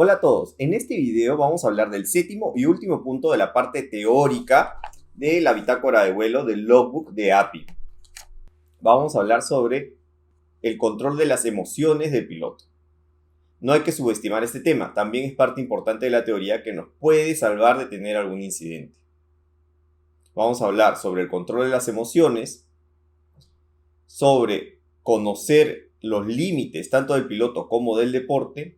Hola a todos, en este video vamos a hablar del séptimo y último punto de la parte teórica de la bitácora de vuelo del logbook de API. Vamos a hablar sobre el control de las emociones del piloto. No hay que subestimar este tema, también es parte importante de la teoría que nos puede salvar de tener algún incidente. Vamos a hablar sobre el control de las emociones, sobre conocer los límites tanto del piloto como del deporte,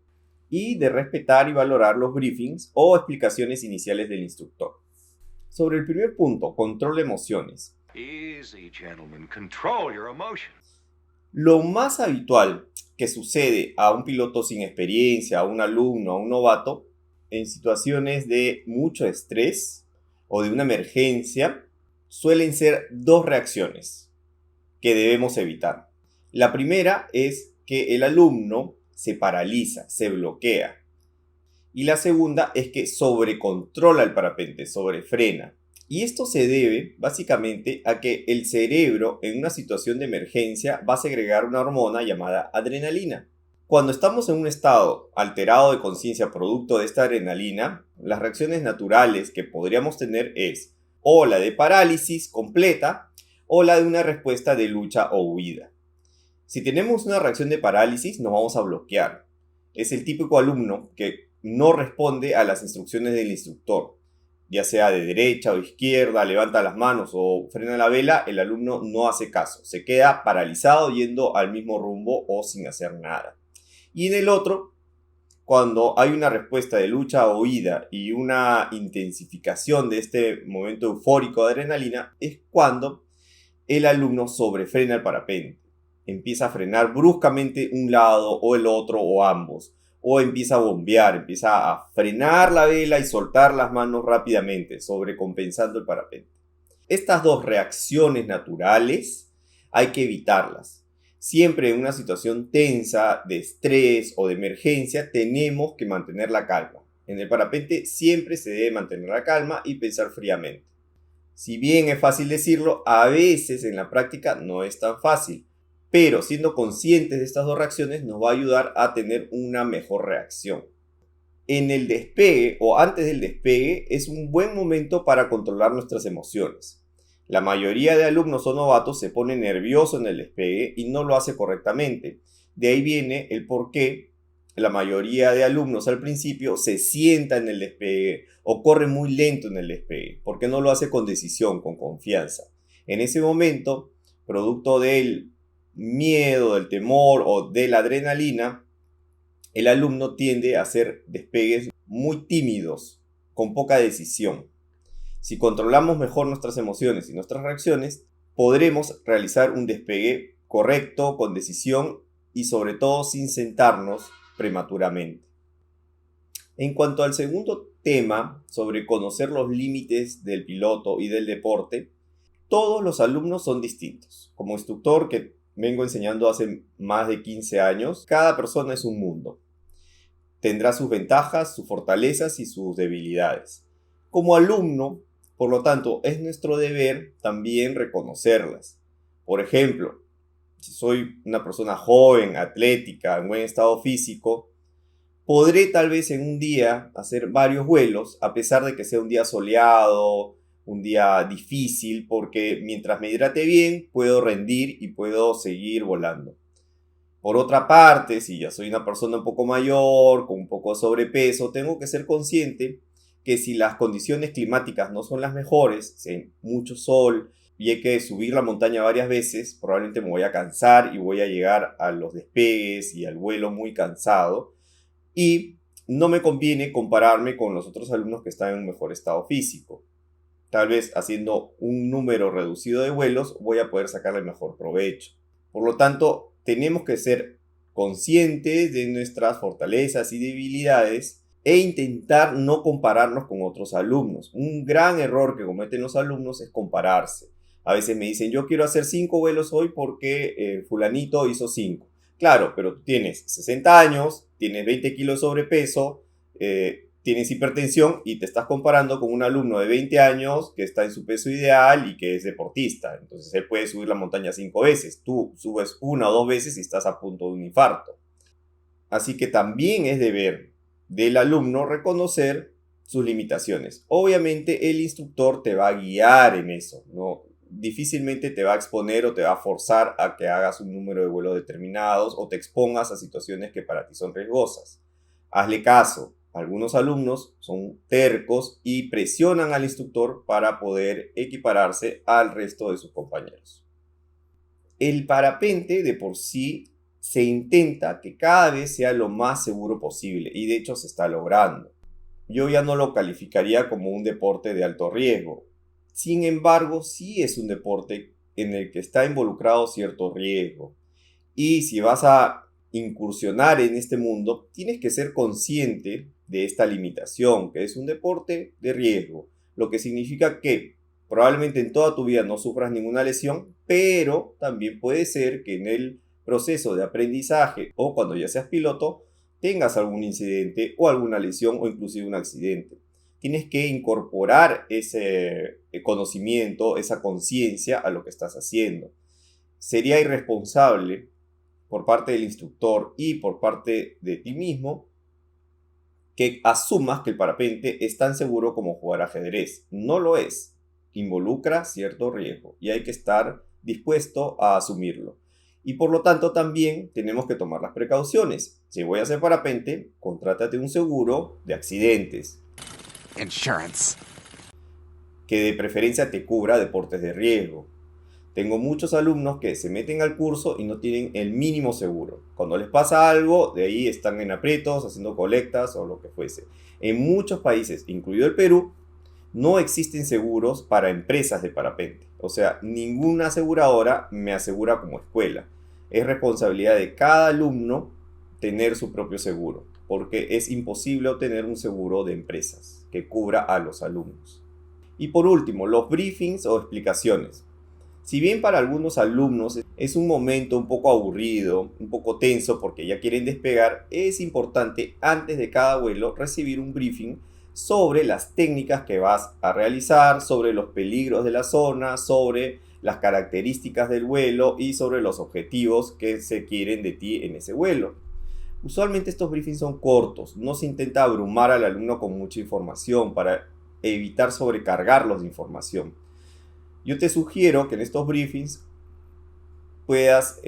y de respetar y valorar los briefings o explicaciones iniciales del instructor. Sobre el primer punto, control de emociones. Easy, gentlemen. Control your emotions. Lo más habitual que sucede a un piloto sin experiencia, a un alumno, a un novato, en situaciones de mucho estrés o de una emergencia, suelen ser dos reacciones que debemos evitar. La primera es que el alumno se paraliza, se bloquea. Y la segunda es que sobrecontrola el parapente, sobrefrena. Y esto se debe básicamente a que el cerebro en una situación de emergencia va a segregar una hormona llamada adrenalina. Cuando estamos en un estado alterado de conciencia producto de esta adrenalina, las reacciones naturales que podríamos tener es o la de parálisis completa o la de una respuesta de lucha o huida. Si tenemos una reacción de parálisis, nos vamos a bloquear. Es el típico alumno que no responde a las instrucciones del instructor, ya sea de derecha o izquierda, levanta las manos o frena la vela, el alumno no hace caso, se queda paralizado yendo al mismo rumbo o sin hacer nada. Y en el otro, cuando hay una respuesta de lucha o huida y una intensificación de este momento eufórico de adrenalina, es cuando el alumno sobrefrena el parapente. Empieza a frenar bruscamente un lado o el otro o ambos. O empieza a bombear, empieza a frenar la vela y soltar las manos rápidamente, sobrecompensando el parapente. Estas dos reacciones naturales hay que evitarlas. Siempre en una situación tensa, de estrés o de emergencia, tenemos que mantener la calma. En el parapente siempre se debe mantener la calma y pensar fríamente. Si bien es fácil decirlo, a veces en la práctica no es tan fácil. Pero siendo conscientes de estas dos reacciones nos va a ayudar a tener una mejor reacción. En el despegue o antes del despegue es un buen momento para controlar nuestras emociones. La mayoría de alumnos o novatos se pone nervioso en el despegue y no lo hace correctamente. De ahí viene el por qué la mayoría de alumnos al principio se sienta en el despegue o corre muy lento en el despegue, porque no lo hace con decisión, con confianza. En ese momento, producto del miedo, del temor o de la adrenalina, el alumno tiende a hacer despegues muy tímidos, con poca decisión. Si controlamos mejor nuestras emociones y nuestras reacciones, podremos realizar un despegue correcto, con decisión y sobre todo sin sentarnos prematuramente. En cuanto al segundo tema, sobre conocer los límites del piloto y del deporte, todos los alumnos son distintos. Como instructor que vengo enseñando hace más de 15 años, cada persona es un mundo. Tendrá sus ventajas, sus fortalezas y sus debilidades. Como alumno, por lo tanto, es nuestro deber también reconocerlas. Por ejemplo, si soy una persona joven, atlética, en buen estado físico, podré tal vez en un día hacer varios vuelos, a pesar de que sea un día soleado, un día difícil, porque mientras me hidrate bien, puedo rendir y puedo seguir volando. Por otra parte, si ya soy una persona un poco mayor, con un poco de sobrepeso, tengo que ser consciente que si las condiciones climáticas no son las mejores, si hay mucho sol y hay que subir la montaña varias veces, probablemente me voy a cansar y voy a llegar a los despegues y al vuelo muy cansado. Y no me conviene compararme con los otros alumnos que están en un mejor estado físico. Tal vez haciendo un número reducido de vuelos voy a poder sacarle mejor provecho. Por lo tanto, tenemos que ser conscientes de nuestras fortalezas y debilidades e intentar no compararnos con otros alumnos. Un gran error que cometen los alumnos es compararse. A veces me dicen, yo quiero hacer 5 vuelos hoy porque fulanito hizo 5. Claro, pero tú tienes 60 años, tienes 20 kilos de sobrepeso, tienes hipertensión y te estás comparando con un alumno de 20 años que está en su peso ideal y que es deportista. Entonces él puede subir la montaña 5 veces. Tú subes 1 o 2 veces y estás a punto de un infarto. Así que también es deber del alumno reconocer sus limitaciones. Obviamente el instructor te va a guiar en eso, ¿no? Difícilmente te va a exponer o te va a forzar a que hagas un número de vuelos determinados o te expongas a situaciones que para ti son riesgosas. Hazle caso. Algunos alumnos son tercos y presionan al instructor para poder equipararse al resto de sus compañeros. El parapente de por sí se intenta que cada vez sea lo más seguro posible y de hecho se está logrando. Yo ya no lo calificaría como un deporte de alto riesgo. Sin embargo, sí es un deporte en el que está involucrado cierto riesgo. Y si vas a incursionar en este mundo, tienes que ser consciente de esta limitación, que es un deporte de riesgo, lo que significa que probablemente en toda tu vida no sufras ninguna lesión, pero también puede ser que en el proceso de aprendizaje o cuando ya seas piloto tengas algún incidente o alguna lesión o inclusive un accidente. Tienes que incorporar ese conocimiento, esa conciencia a lo que estás haciendo. Sería irresponsable por parte del instructor y por parte de ti mismo que asumas que el parapente es tan seguro como jugar ajedrez. No lo es. Involucra cierto riesgo y hay que estar dispuesto a asumirlo. Y por lo tanto también tenemos que tomar las precauciones. Si voy a hacer parapente, contrátate un seguro de accidentes. Insurance. Que de preferencia te cubra deportes de riesgo. Tengo muchos alumnos que se meten al curso y no tienen el mínimo seguro. Cuando les pasa algo, de ahí están en aprietos, haciendo colectas o lo que fuese. En muchos países, incluido el Perú, no existen seguros para empresas de parapente. O sea, ninguna aseguradora me asegura como escuela. Es responsabilidad de cada alumno tener su propio seguro, porque es imposible obtener un seguro de empresas que cubra a los alumnos. Y por último, los briefings o explicaciones. Si bien para algunos alumnos es un momento un poco aburrido, un poco tenso porque ya quieren despegar, es importante antes de cada vuelo recibir un briefing sobre las técnicas que vas a realizar, sobre los peligros de la zona, sobre las características del vuelo y sobre los objetivos que se quieren de ti en ese vuelo. Usualmente estos briefings son cortos, no se intenta abrumar al alumno con mucha información para evitar sobrecargarlos de información. Yo te sugiero que en estos briefings puedas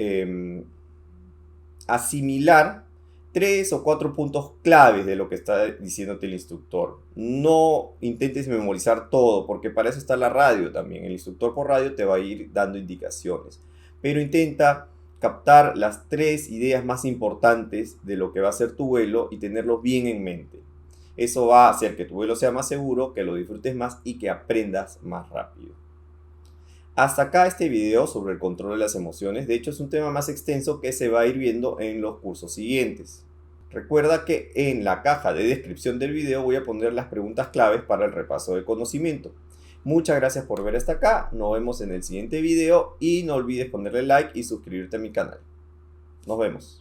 asimilar 3 o 4 puntos claves de lo que está diciéndote el instructor. No intentes memorizar todo, porque para eso está la radio también. El instructor por radio te va a ir dando indicaciones. Pero intenta captar las 3 ideas más importantes de lo que va a ser tu vuelo y tenerlos bien en mente. Eso va a hacer que tu vuelo sea más seguro, que lo disfrutes más y que aprendas más rápido. Hasta acá este video sobre el control de las emociones. De hecho, es un tema más extenso que se va a ir viendo en los cursos siguientes. Recuerda que en la caja de descripción del video voy a poner las preguntas claves para el repaso de conocimiento. Muchas gracias por ver hasta acá. Nos vemos en el siguiente video y no olvides ponerle like y suscribirte a mi canal. Nos vemos.